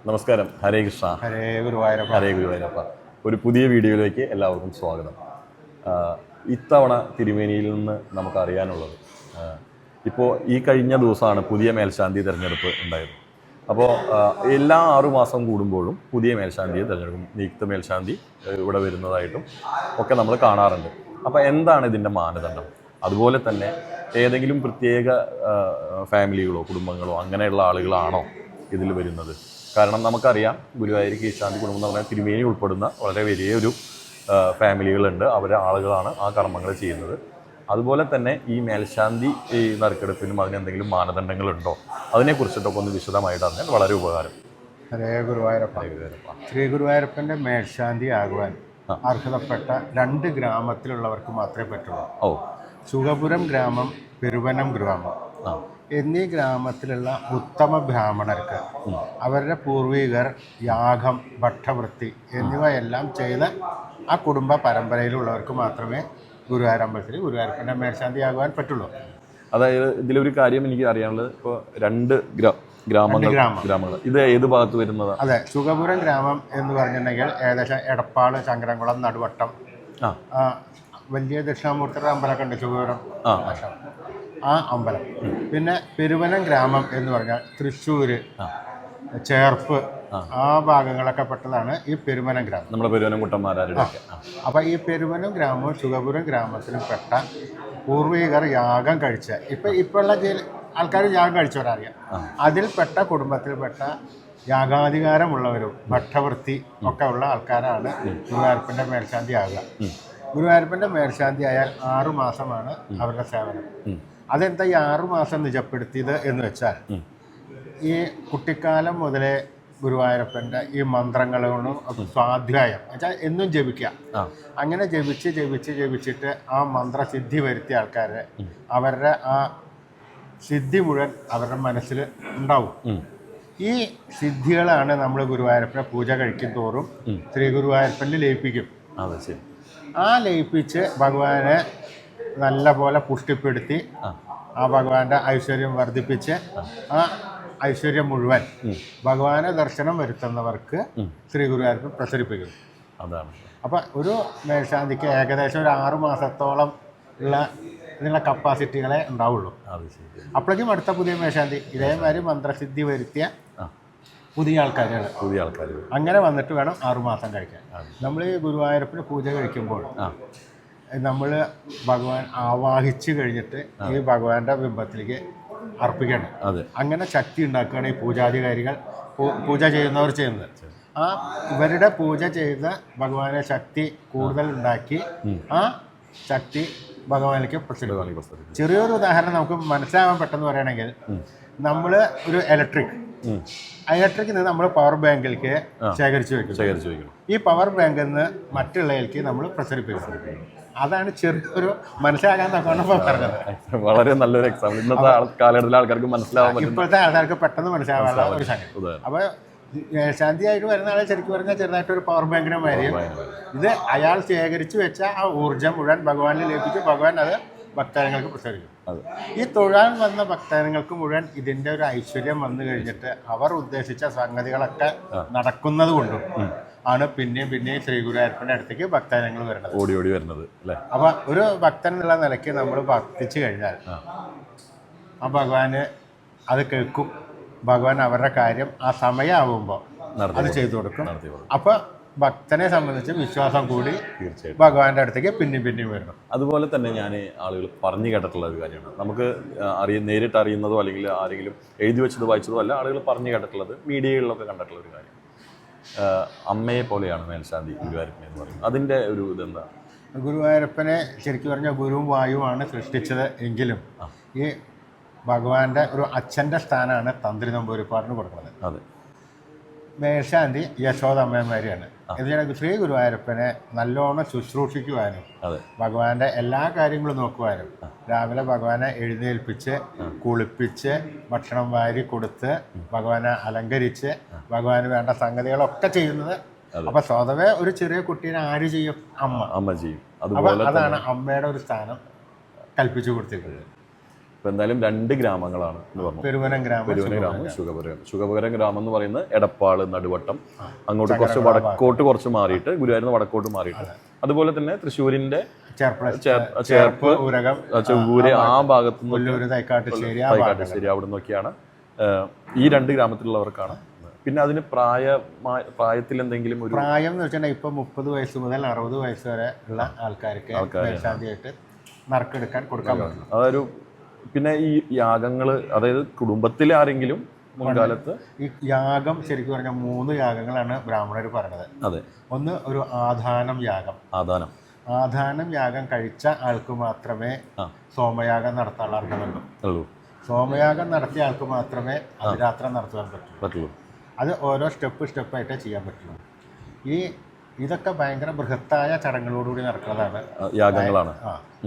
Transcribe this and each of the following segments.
നമസ്കാരം. ഹരേ കൃഷ്ണ. ഹരേ ഗുരുവായൂരപ്പ. ഹരേ ഗുരുവായൂരപ്പ. ഒരു പുതിയ വീഡിയോയിലേക്ക് എല്ലാവർക്കും സ്വാഗതം. ഇത്തവണ തിരുമേനിയിൽ നിന്ന് നമുക്ക് അറിയാനുള്ളത്, ഇപ്പോൾ ഈ കഴിഞ്ഞ ദിവസമാണ് പുതിയ മേൽശാന്തി തിരഞ്ഞെടുപ്പ് ഉണ്ടായത്. അപ്പോൾ എല്ലാ 6 മാസം കൂടുമ്പോഴും പുതിയ മേൽശാന്തിയെ തിരഞ്ഞെടുക്കും. നിയുക്ത മേൽശാന്തി ഇവിടെ വരുന്നതായിട്ടും ഒക്കെ നമ്മൾ കാണാറുണ്ട്. അപ്പോൾ എന്താണ് ഇതിൻ്റെ മാനദണ്ഡം? അതുപോലെ തന്നെ ഏതെങ്കിലും പ്രത്യേക ഫാമിലികളോ കുടുംബങ്ങളോ അങ്ങനെയുള്ള ആളുകളാണോ ഇതിൽ വരുന്നത്? കാരണം നമുക്കറിയാം, ഗുരുവായൂർ കീഴ്ശാന്തി കുടുംബം എന്ന് പറഞ്ഞാൽ തിരുമേനി ഉൾപ്പെടുന്ന വളരെ വലിയൊരു ഫാമിലികളുണ്ട്. അവരെ ആളുകളാണ് ആ കർമ്മങ്ങൾ ചെയ്യുന്നത്. അതുപോലെ തന്നെ ഈ മേൽശാന്തി ഈ നറുക്കെടുപ്പിനും അതിനെന്തെങ്കിലും മാനദണ്ഡങ്ങളുണ്ടോ, അതിനെക്കുറിച്ചിട്ടൊക്കെ ഒന്ന് വിശദമായിട്ട് അറിഞ്ഞാൽ വളരെ ഉപകാരം. ഹരേ ഗുരുവായൂരപ്പ. ശ്രീ ഗുരുവായൂരപ്പൻ്റെ മേൽശാന്തി ആകുവാൻ അർഹതപ്പെട്ട 2 ഗ്രാമത്തിലുള്ളവർക്ക് മാത്രമേ പറ്റുള്ളൂ. സുഖപുരം ഗ്രാമം, പെരുവനം ഗ്രാമം എന്നീ ഗ്രാമത്തിലുള്ള ഉത്തമ ബ്രാഹ്മണർക്ക് അവരുടെ പൂർവികർ യാഗം, ഭട്ടവൃത്തി എന്നിവയെല്ലാം ചെയ്ത ആ കുടുംബ പരമ്പരയിലുള്ളവർക്ക് മാത്രമേ ഗുരുവായൂർ അമ്പലത്തിൽ ഗുരുവായൂരപ്പൻ്റെ മേൽശാന്തിയാകുവാൻ പറ്റുള്ളൂ. അതായത് ഇതിലൊരു കാര്യം എനിക്ക് അറിയാനുള്ളത്, ഇപ്പോൾ 2 ഗ്രാമങ്ങൾ ഇത് ഏത് ഭാഗത്ത് വരുന്നതാണ്? അതെ, സുഖപുരം ഗ്രാമം എന്ന് പറഞ്ഞിട്ടുണ്ടെങ്കിൽ ഏകദേശം എടപ്പാള്, ശങ്കരംകുളം, നടുവട്ടം, വലിയ ദക്ഷിണാമൂർത്തിയുടെ അമ്പലമൊക്കെ ഉണ്ട് സുഖപുരം, ആ അമ്പലം. പിന്നെ പെരുവനം ഗ്രാമം എന്ന് പറഞ്ഞാൽ തൃശ്ശൂർ, ചേർപ്പ്, ആ ഭാഗങ്ങളൊക്കെ പെട്ടതാണ് ഈ പെരുവനം ഗ്രാമം, നമ്മുടെ പെരുവനം കുട്ടന്മാരുടെ. അപ്പോൾ ഈ പെരുവനം ഗ്രാമവും സുഖപുരം ഗ്രാമത്തിലും പെട്ട പൂർവികർ യാഗം കഴിച്ച ഇപ്പോഴുള്ള ആൾക്കാർ യാഗം കഴിച്ചവരറിയാം. അതിൽപ്പെട്ട കുടുംബത്തിൽപ്പെട്ട യാഗാധികാരമുള്ളവരും ഭട്ടവൃത്തി ഒക്കെ ഉള്ള ആൾക്കാരാണ് ഗുരുവായൂരപ്പൻ്റെ മേൽശാന്തി ആകുക. ഗുരുവായൂരപ്പൻ്റെ മേൽശാന്തി ആയാൽ 6 മാസമാണ് അവരുടെ സേവനം. അതെന്താ ഈ 6 മാസം നിജപ്പെടുത്തിയത് എന്ന് വെച്ചാൽ, ഈ കുട്ടിക്കാലം മുതലേ ഗുരുവായൂരപ്പൻ്റെ ഈ മന്ത്രങ്ങളും സ്വാധ്യായം വെച്ചാൽ എന്നും ജപിക്കുക. അങ്ങനെ ജപിച്ചിട്ട് ആ മന്ത്രസിദ്ധി വരുത്തിയ ആൾക്കാരെ അവരുടെ ആ സിദ്ധി മുഴുവൻ അവരുടെ മനസ്സിൽ ഉണ്ടാവും. ഈ സിദ്ധികളാണ് നമ്മൾ ഗുരുവായൂരപ്പനെ പൂജ കഴിക്കും തോറും ശ്രീ ഗുരുവായൂരപ്പനിൽ ലയിപ്പിക്കും. ആ ലയിപ്പിച്ച് ഭഗവാനെ നല്ല പോലെ പുഷ്ടിപ്പെടുത്തി ആ ഭഗവാന്റെ ഐശ്വര്യം വർദ്ധിപ്പിച്ച് ആ ഐശ്വര്യം മുഴുവൻ ഭഗവാനെ ദർശനം വരുത്തുന്നവർക്ക് ശ്രീ ഗുരുവായൂരപ്പൻ പ്രസരിപ്പിക്കും. അതാണ്. അപ്പം ഒരു മേൽശാന്തിക്ക് ഏകദേശം ഒരു 6 മാസത്തോളം ഉള്ള ഇതിനുള്ള കപ്പാസിറ്റികളെ ഉണ്ടാവുള്ളൂ. അപ്പോഴേക്കും അടുത്ത പുതിയ മേൽശാന്തി ഇതേമാതിരി മന്ത്രസിദ്ധി വരുത്തിയ പുതിയ ആൾക്കാർ അങ്ങനെ വന്നിട്ട് വേണം 6 മാസം കഴിക്കാൻ. നമ്മൾ ഈ ഗുരുവായൂരപ്പന് പൂജ കഴിക്കുമ്പോൾ നമ്മൾ ഭഗവാൻ ആവാഹിച്ച് കഴിഞ്ഞിട്ട് ഈ ഭഗവാന്റെ ബിംബത്തിലേക്ക് അർപ്പിക്കണം. അങ്ങനെ ശക്തി ഉണ്ടാക്കുകയാണ് ഈ പൂജാധികാരികൾ, പൂജ ചെയ്യുന്നവർ ചെയ്യുന്നത്. ആ ഇവരുടെ പൂജ ചെയ്ത ഭഗവാനെ ശക്തി കൂടുതൽ ഉണ്ടാക്കി ആ ശക്തി ഭഗവാനിലേക്ക് പ്രസിദ്ധീകരിക്കും. ചെറിയൊരു ഉദാഹരണം നമുക്ക് മനസ്സിലാവാൻ പെട്ടെന്ന് പറയുകയാണെങ്കിൽ, നമ്മൾ ഒരു ഇലക്ട്രിക് നിന്ന് നമ്മൾ പവർ ബാങ്കിലേക്ക് ശേഖരിച്ചു വെക്കും. ഈ പവർ ബാങ്കിൽ നിന്ന് മറ്റുള്ളതിലേക്ക് നമ്മൾ പ്രസരിപ്പിക്കും. അതാണ് ചെറിയൊരു മനസ്സിലാക്കാൻ തക്കവണ്ണം പറഞ്ഞത്. വളരെ നല്ലൊരു എക്സാമ്പിൾ. ഇന്നത്തെ കാലഘട്ടത്തിലെ ആൾക്കാർക്ക് മനസ്സിലാവാൻ, ഇപ്പോഴത്തെ ആൾക്കാർക്ക് പെട്ടെന്ന് മനസ്സിലാവാനുള്ള ഒരു സംഗതി. അപ്പോൾ ശാന്തിയായിട്ട് വരുന്ന ആളെ ശരിക്കും പറഞ്ഞാൽ ചെറുതായിട്ടൊരു പവർ ബാങ്കിനെ മാതിരിയും ഇത് അയാൾ ശേഖരിച്ചു വെച്ച ആ ഊർജ്ജം മുഴുവൻ ഭഗവാനിൽ ലഭിച്ച് ഭഗവാൻ അത് ഭക്തജനങ്ങൾക്ക് പ്രസരിക്കും. ഈ തൊഴാൻ വന്ന ഭക്തജനങ്ങൾക്ക് മുഴുവൻ ഇതിൻ്റെ ഒരു ഐശ്വര്യം വന്നു കഴിഞ്ഞിട്ട് അവർ ഉദ്ദേശിച്ച സംഗതികളൊക്കെ നടക്കുന്നത് കൊണ്ടും ആണ് പിന്നെയും ശ്രീ ഗുരുവായൂരപ്പൻ്റെ അടുത്തേക്ക് ഭക്തജനങ്ങൾ വരുന്നത്, ഓടി വരുന്നത് അല്ലേ. അപ്പം ഒരു ഭക്തൻ എന്നുള്ള നിലയ്ക്ക് നമ്മൾ ഭക്തിച്ചു കഴിഞ്ഞാൽ ആ ഭഗവാന് അത് കേൾക്കും. ഭഗവാൻ അവരുടെ കാര്യം ആ സമയമാകുമ്പോൾ അത് ചെയ്തു കൊടുക്കും. അപ്പോൾ ഭക്തനെ സംബന്ധിച്ച് വിശ്വാസം കൂടി തീർച്ചയായിട്ടും ഭഗവാന്റെ അടുത്തേക്ക് പിന്നെയും വരണം. അതുപോലെ തന്നെ ഞാൻ ആളുകൾ പറഞ്ഞു കേട്ടിട്ടുള്ള ഒരു കാര്യമാണ്, നമുക്ക് നേരിട്ട് അറിയുന്നതോ അല്ലെങ്കിൽ ആരെങ്കിലും എഴുതി വെച്ചതോ വായിച്ചതോ അല്ല, ആളുകൾ പറഞ്ഞു കേട്ടിട്ടുള്ളത്, മീഡിയകളിലൊക്കെ കണ്ടിട്ടുള്ള ഒരു കാര്യം, അമ്മയെ പോലെയാണ് മേൽശാന്തി ഗുരുവായൂരപ്പൻ എന്ന് പറയുന്നത്. അതിൻ്റെ ഒരു ഇതെന്താ? ഗുരുവായൂരപ്പനെ ശരിക്കും പറഞ്ഞാൽ ഗുരുവും വായുവാണ് സൃഷ്ടിച്ചത് എങ്കിലും ഈ ഭഗവാന്റെ ഒരു അച്ഛൻ്റെ സ്ഥാനമാണ് തന്ത്രി നമ്പൂതിരിപ്പാടിന് കൊടുക്കുന്നത്. അതെ. മേൽശാന്തി യശോദമ്മമാരിയാണ്. ഇതിനാണ് ശ്രീ ഗുരുവായൂരപ്പനെ നല്ലോണം ശുശ്രൂഷിക്കുവാനും ഭഗവാന്റെ എല്ലാ കാര്യങ്ങളും നോക്കുവാനും രാവിലെ ഭഗവാനെ എഴുന്നേൽപ്പിച്ച് കുളിപ്പിച്ച് ഭക്ഷണം വാരി കൊടുത്ത് ഭഗവാനെ അലങ്കരിച്ച് ഭഗവാന് വേണ്ട സംഗതികളൊക്കെ ചെയ്യുന്നത്. അപ്പൊ സ്വതവേ ഒരു ചെറിയ കുട്ടീനെ ആര് ചെയ്യും? അമ്മ ചെയ്യും. അതാണ് അമ്മയുടെ ഒരു സ്ഥാനം കൽപ്പിച്ചു കൊടുത്തിട്ടുള്ളത്. അപ്പോൾ എന്തായാലും 2 ഗ്രാമങ്ങളാണ് എന്ന് പറഞ്ഞു. പെരുവനം ഗ്രാമം, ശുഗപുരം ഗ്രാമം എന്ന് പറയുന്നത് എടപ്പാള്, നടുവട്ടം, അങ്ങോട്ട് കുറച്ച് വടക്കോട്ട് കുറച്ച് മാറിയിട്ട്, ഗുരുവായൂരിൽ വടക്കോട്ട് മാറിയിട്ട്, അതുപോലെ തന്നെ തൃശ്ശൂരിൻ്റെ ചേർപ്പ്, ചെവ്വൂര് ആ ഭാഗത്തു നിന്ന് തൈക്കാട്ടുശ്ശേരി അവിടെ നിന്നൊക്കെയാണ് ഈ 2 ഗ്രാമത്തിലുള്ളവർക്കാണ്. പിന്നെ അതിന് പ്രായത്തിൽ എന്തെങ്കിലും ഒരു പ്രായം എന്ന് വെച്ചിട്ടുണ്ടെങ്കിൽ ഇപ്പൊ 30 വയസ്സ് മുതൽ 60 വയസ്സ് വരെ ഉള്ള ആൾക്കാർക്ക് മേൽശാന്തിയായിട്ട് നറുക്കെടുക്കാൻ കൊടുക്കാൻ പറ്റും. അതൊരു പിന്നെ ഈ യാഗങ്ങള്, അതായത് കുടുംബത്തിലെ ആരെങ്കിലും മുൻകാലത്ത് ഈ യാഗം ശരിക്കും പറഞ്ഞാൽ 3 യാഗങ്ങളാണ് ബ്രാഹ്മണർ പറഞ്ഞത്. അതെ. ഒന്ന് ഒരു ആധാനം യാഗം. ആധാനം യാഗം കഴിച്ച ആൾക്ക് മാത്രമേ സോമയാഗം നടത്താനുള്ള അർഹതയുള്ളൂ. സോമയാഗം നടത്തിയ ആൾക്ക് മാത്രമേ അതിരാത്രം നടത്താൻ പറ്റുള്ളൂ. അത് ഓരോ സ്റ്റെപ്പായിട്ടേ ചെയ്യാൻ പറ്റുള്ളൂ. ഇതൊക്കെ ഭയങ്കര ബൃഹത്തായ ചടങ്ങുകളോടുകൂടി നടക്കുന്നതാണ്, യാഗങ്ങളാണ്.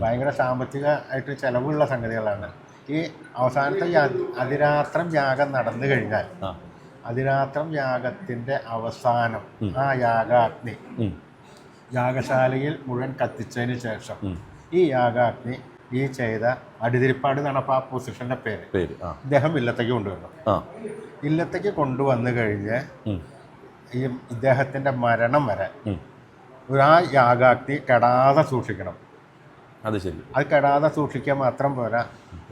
ഭയങ്കര സാമ്പത്തികമായിട്ട് ചെലവുള്ള സംഗതികളാണ്. ഈ അവസാനത്തെ അതിരാത്രം യാഗം നടന്നു കഴിഞ്ഞാൽ അതിരാത്രം യാഗത്തിന്റെ അവസാനം ആ യാഗാഗ്നി യാഗശാലയിൽ മുഴുവൻ കത്തിച്ചതിന് ശേഷം ഈ യാഗാഗ്നി ഈ ചെയ്ത അടിതിരിപ്പാട് എന്നാണ് അപ്പോൾ ആ പൊസിഷന്റെ പേര്, ഇദ്ദേഹം ഇല്ലത്തേക്ക് കൊണ്ടുവരണം. ഇല്ലത്തേക്ക് കൊണ്ടുവന്നു കഴിഞ്ഞ് ഈ ഇദ്ദേഹത്തിന്റെ മരണം വരെ ആ യാഗാഗ്നി കെടാതെ സൂക്ഷിക്കണം. അത് ശരി. അത് കെടാതെ സൂക്ഷിക്കാൻ മാത്രം പോരാ,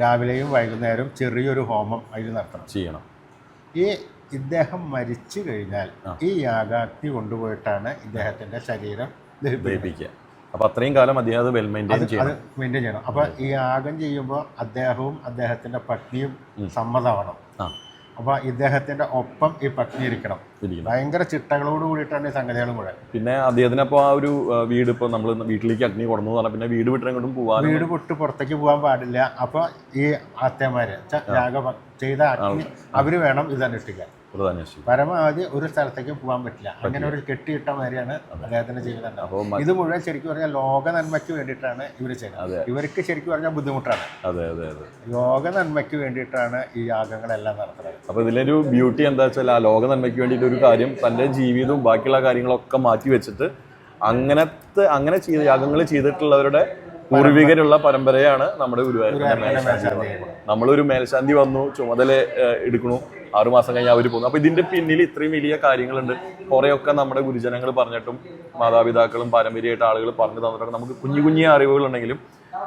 രാവിലെയും വൈകുന്നേരവും ചെറിയൊരു ഹോമം അതിൽ ചെയ്യണം. ഈ ഇദ്ദേഹം മരിച്ചു കഴിഞ്ഞാൽ ഈ യാഗാഗ്നി കൊണ്ടുപോയിട്ടാണ് ഇദ്ദേഹത്തിന്റെ ശരീരം ദഹിപ്പിക്കുക. അപ്പൊ അത്രയും കാലം അദ്ദേഹം അത് മെയിൻറ്റെയിൻ ചെയ്യണം. അപ്പൊ ഈ യാഗം ചെയ്യുമ്പോൾ അദ്ദേഹവും അദ്ദേഹത്തിന്റെ പത്നിയും സമ്മതമാവണം. അപ്പൊ ഇദ്ദേഹത്തിന്റെ ഒപ്പം ഈ പത്നി ഇരിക്കണം. ഭയങ്കര ചിട്ടകളോട് കൂടിയിട്ടാണ് ഈ സംഗതികളും കൂടെ. പിന്നെ അദ്ദേഹത്തിന് അപ്പോൾ ആ ഒരു വീട്, ഇപ്പോൾ നമ്മൾ വീട്ടിലേക്ക് അഗ്നി കൊടുന്നു പറഞ്ഞാൽ പിന്നെ വീട് വിട്ടെങ്ങോട്ടും പോകാൻ, വീട് വിട്ട് പുറത്തേക്ക് പോകാൻ പാടില്ല. അപ്പൊ ഈ ആത്യമാര് യാഗം ചെയ്ത അഗ്നി അവര് വേണം ഇത് അനുഷ്ഠിക്കാൻ. പരമാവധി ഒരു സ്ഥലത്തേക്ക് പോകാൻ പറ്റില്ല. അങ്ങനെ ഒരു കെട്ടിയിട്ട മാതിരിയാണ് അദ്ദേഹത്തിന്റെ ജീവിതം. ഇത് മുഴുവൻ ശരിക്കും പറഞ്ഞാൽ ലോക നന്മയ്ക്ക് വേണ്ടിയിട്ടാണ് ഇവർ ചെയ്യുന്നത്. ഇവർക്ക് ശരിക്കും പറഞ്ഞാൽ ബുദ്ധിമുട്ടാണ്. ലോക നന്മയ്ക്ക് വേണ്ടിയിട്ടാണ് ഈ യാഗങ്ങളെല്ലാം നടത്തുന്നത്. അപ്പൊ ഇതിലൊരു ബ്യൂട്ടി എന്താ വെച്ചാൽ, ആ ലോക നന്മയ്ക്ക് വേണ്ടിയിട്ട് ഒരു കാര്യം തന്റെ ജീവിതവും ബാക്കിയുള്ള കാര്യങ്ങളൊക്കെ മാറ്റി വെച്ചിട്ട് അങ്ങനെ ചെയ്ത യാഗങ്ങൾ ചെയ്തിട്ടുള്ളവരുടെ പൂർവികരുള്ള പരമ്പരയാണ് നമ്മുടെ ഗുരുവായൂർ മേൽശാന്തി. നമ്മളൊരു മേൽശാന്തി വന്നു, ചുമതല എടുക്കണു, 6 മാസം കഴിഞ്ഞ് അവർ പോകുന്നു. അപ്പോൾ ഇതിന്റെ പിന്നിൽ ഇത്രയും വലിയ കാര്യങ്ങളുണ്ട്. കുറേയൊക്കെ നമ്മുടെ ഗുരുജനങ്ങൾ പറഞ്ഞിട്ടും മാതാപിതാക്കളും പാരമ്പര്യമായിട്ട് ആളുകൾ പറഞ്ഞു തന്നിട്ടൊക്കെ നമുക്ക് കുഞ്ഞു അറിവുകളുണ്ടെങ്കിലും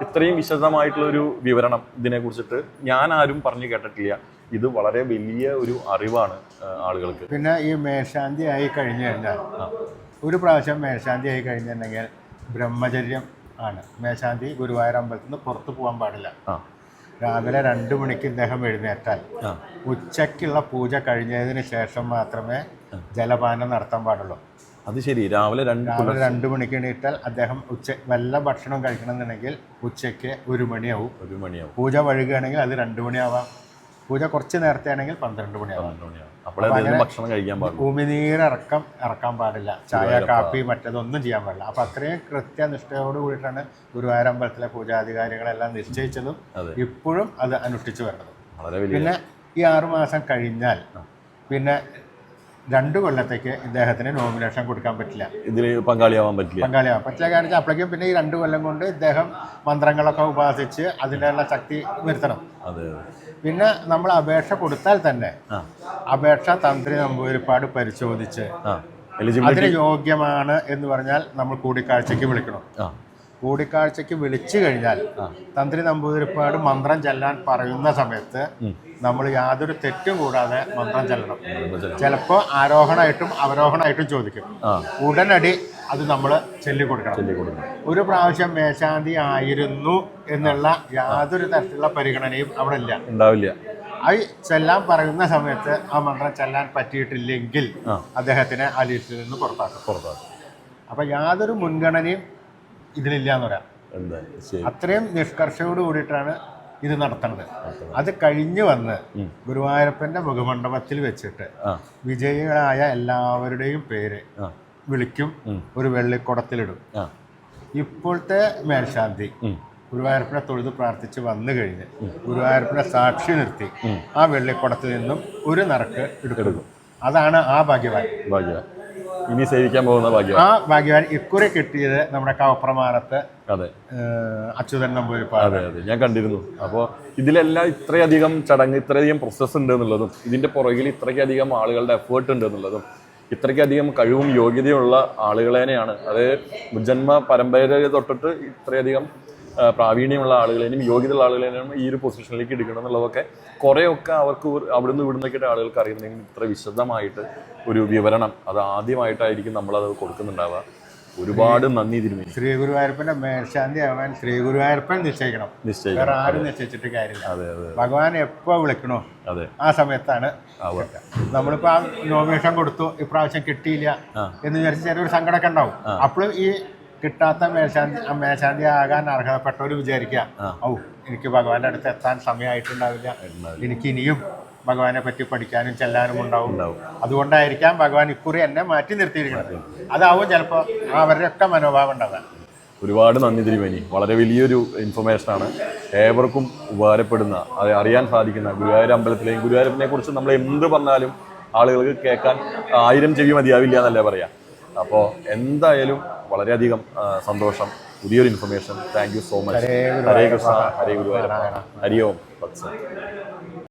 ഇത്രയും വിശദമായിട്ടുള്ളൊരു വിവരണം ഇതിനെക്കുറിച്ചിട്ട് ഞാൻ ആരും പറഞ്ഞു കേട്ടിട്ടില്ല. ഇത് വളരെ വലിയ ഒരു അറിവാണ് ആളുകൾക്ക്. പിന്നെ ഈ മേൽശാന്തി ആയി കഴിഞ്ഞു കഴിഞ്ഞാൽ, ഒരു പ്രാവശ്യം മേൽശാന്തി ആയി കഴിഞ്ഞിട്ടുണ്ടെങ്കിൽ ബ്രഹ്മചര്യം ആണ്. മേൽശാന്തി ഗുരുവായൂർ അമ്പലത്തിൽ നിന്ന് പുറത്തു പോകാൻ പാടില്ല. രാവിലെ 2 മണിക്ക് ഇദ്ദേഹം എഴുന്നേറ്റാൽ ഉച്ചയ്ക്കുള്ള പൂജ കഴിഞ്ഞതിന് ശേഷം മാത്രമേ ജലപാനം നടത്താൻ പാടുള്ളൂ. അത് ശരി. രാവിലെ 2 മണിക്ക് എണീറ്റാൽ അദ്ദേഹം വല്ല ഭക്ഷണം കഴിക്കണമെന്നുണ്ടെങ്കിൽ ഉച്ചയ്ക്ക് 1 മണിയാവും. പൂജ വഴുകുകയാണെങ്കിൽ അത് 2 മണിയാവാം. പൂജ കുറച്ച് നേരത്തെ ആണെങ്കിൽ 12 മണിയാവും. ഉമിനീരടക്കം ഇറക്കാൻ പാടില്ല. ചായ, കാപ്പി, മറ്റേതൊന്നും ചെയ്യാൻ പാടില്ല. അപ്പം അത്രയും കൃത്യനിഷ്ഠയോട് കൂടിയിട്ടാണ് ഗുരുവായൂർ അമ്പലത്തിലെ പൂജാധികാരികളെല്ലാം നിശ്ചയിച്ചതും ഇപ്പോഴും അത് അനുഷ്ഠിച്ചു വരുന്നത്. പിന്നെ ഈ 6 മാസം കഴിഞ്ഞാൽ പിന്നെ 2 കൊല്ലത്തേക്ക് ഇദ്ദേഹത്തിന് നോമിനേഷൻ കൊടുക്കാൻ പറ്റില്ല. ഇതിൽ പങ്കാളിയാവാൻ പറ്റില്ല. കാരണം അപ്പോഴേക്കും പിന്നെ ഈ 2 കൊല്ലം കൊണ്ട് ഇദ്ദേഹം മന്ത്രങ്ങളൊക്കെ ഉപാസിച്ച് അതിനുള്ള ശക്തി വരുത്തണം. പിന്നെ നമ്മൾ അപേക്ഷ കൊടുത്താൽ തന്നെ അപേക്ഷ തന്ത്രി നമ്പൂതിരിപ്പാട് പരിശോധിച്ച് അതിന് യോഗ്യമാണ് എന്ന് പറഞ്ഞാൽ നമ്മൾ കൂടിക്കാഴ്ചയ്ക്ക് വിളിക്കണം. കൂടിക്കാഴ്ചയ്ക്ക് വിളിച്ചു കഴിഞ്ഞാൽ തന്ത്രി നമ്പൂതിരിപ്പാട് മന്ത്രം ചെല്ലാൻ പറയുന്ന സമയത്ത് നമ്മൾ യാതൊരു തെറ്റും കൂടാതെ മന്ത്രം ചെല്ലണം. ചിലപ്പോൾ ആരോഹണമായിട്ടും അവരോഹണമായിട്ടും ചോദിക്കും. ഉടനടി അത് നമ്മൾ ചൊല്ലിക്കൊടുക്കണം. ഒരു പ്രാവശ്യം മേൽശാന്തി ആയിരുന്നു എന്നുള്ള യാതൊരു തരത്തിലുള്ള പരിഗണനയും അവിടെ ഉണ്ടാവില്ല. അത് ചെല്ലാൻ പറയുന്ന സമയത്ത് ആ മന്ത്രം ചെല്ലാൻ പറ്റിയിട്ടില്ലെങ്കിൽ അദ്ദേഹത്തിനെ ആ ലിസ്റ്റിൽ നിന്ന് പുറത്താക്കും. അപ്പൊ യാതൊരു മുൻഗണനയും ഇതിലില്ല എന്ന് പറയാം. അത്രയും നിഷ്കർഷയോട് കൂടിയിട്ടാണ് ഇത് നടത്തുന്നത്. അത് കഴിഞ്ഞു വന്ന് ഗുരുവായൂരപ്പന്റെ മുഖമണ്ഡപത്തിൽ വെച്ചിട്ട് വിജയികളായ എല്ലാവരുടെയും പേര് വിളിക്കും, ഒരു വെള്ളിക്കുടത്തിലിടും. ഇപ്പോഴത്തെ മേൽശാന്തി ഗുരുവായൂരപ്പനെ തൊഴുത് പ്രാർത്ഥിച്ച് വന്നു കഴിഞ്ഞ് ഗുരുവായൂരപ്പനെ സാക്ഷി നിർത്തി ആ വെള്ളിക്കുടത്തിൽ നിന്നും ഒരു നറുക്ക് എടുക്കും. അതാണ് ആ ഭാഗ്യവാൻ. ഇനി സേവിക്കാൻ പോകുന്ന ഭാഗ്യം. ആ ഭാഗ്യവാൻ ഇക്കുറി കിട്ടിയത് നമ്മുടെ കവപ്രമാണത്ത് അതെ അച്യുതൻ നമ്പൂതിരിപ്പാട്. അതെ അതെ, ഞാൻ കണ്ടിരുന്നു. അപ്പോൾ ഇതിലെല്ലാം ഇത്രയധികം ചടങ്ങ്, ഇത്രയധികം പ്രോസസ്സ് ഉണ്ട് എന്നുള്ളതും, ഇതിന്റെ പുറകിൽ ഇത്രയ്ക്കധികം ആളുകളുടെ എഫേർട്ട് ഉണ്ട് എന്നുള്ളതും, ഇത്രയ്ക്കധികം കഴിവും യോഗ്യതയുള്ള ആളുകളെയാണ്, അത് ജന്മ പരമ്പര തൊട്ടിട്ട് ഇത്രയധികം പ്രാവീണ്യമുള്ള ആളുകളെയും യോഗ്യതയുള്ള ആളുകളെയും ഈ ഒരു പൊസിഷനിലേക്ക് എടുക്കണം എന്നുള്ളതൊക്കെ കുറേയൊക്കെ അവർക്ക് അവിടുന്ന് ഇവിടുന്നൊക്കെ ആളുകൾക്ക് അറിയുന്നെങ്കിൽ ഇത്ര വിശദമായിട്ട് ഒരു വിവരണം അത് ആദ്യമായിട്ടായിരിക്കും നമ്മളത് കൊടുക്കുന്നുണ്ടാവുക. ഒരുപാട് നന്ദി തിരുമേനി. ശ്രീ ഗുരുവായൂരപ്പന്റെ മേൽശാന്തി ആവാൻ ശ്രീ ഗുരുവായൂരപ്പൻ നിശ്ചയിക്കണം, വേറെ ആരും നിശ്ചയിച്ചിട്ട് കാര്യമില്ല. അതെ അതെ, ഭഗവാൻ എപ്പോ വിളിക്കണോ അതെ ആ സമയത്താണ്. നമ്മളിപ്പോ ആ നോമിനേഷൻ കൊടുത്തു, ഇപ്രാവശ്യം കിട്ടിയില്ല എന്ന് വിചാരിച്ച് ചെറിയൊരു സങ്കടമൊക്കെ ഉണ്ടാവും. അപ്പോഴും ഈ കിട്ടാത്ത മേൽശാന്തി ആകാൻ അർഹതപ്പെട്ടവർ വിചാരിക്കുക, എനിക്ക് ഭഗവാന്റെ അടുത്ത് എത്താൻ സമയമായിട്ടുണ്ടാവില്ല, എനിക്ക് ഇനിയും ഭഗവാനെ പറ്റി പഠിക്കാനും ചെല്ലാനും ഉണ്ടാവും. അതുകൊണ്ടായിരിക്കാം ഭഗവാൻ ഇക്കുറി എന്നെ മാറ്റി നിർത്തിയിരിക്കുന്നത്. അതാവും ചിലപ്പോൾ അവരുടെയൊക്കെ മനോഭാവം ഉണ്ടാകാൻ. ഒരുപാട് നന്ദി തിരുമേനി. വളരെ വലിയൊരു ഇൻഫർമേഷനാണ്, ഏവർക്കും ഉപകാരപ്പെടുന്ന, അത് അറിയാൻ സാധിക്കുന്ന ഗുരുവായൂർ അമ്പലത്തിലെയും ഗുരുവായൂരപ്പനെ കുറിച്ച് നമ്മൾ എന്ത് പറഞ്ഞാലും ആളുകൾക്ക് കേൾക്കാൻ 1000 ചെവി മതിയാവില്ല എന്നല്ലേ പറയാം. അപ്പോൾ എന്തായാലും വളരെയധികം സന്തോഷം. പുതിയൊരു information. Thank you so much. Hare Krishna, Hare Guruvayurappa, Hari Om തത്സത്.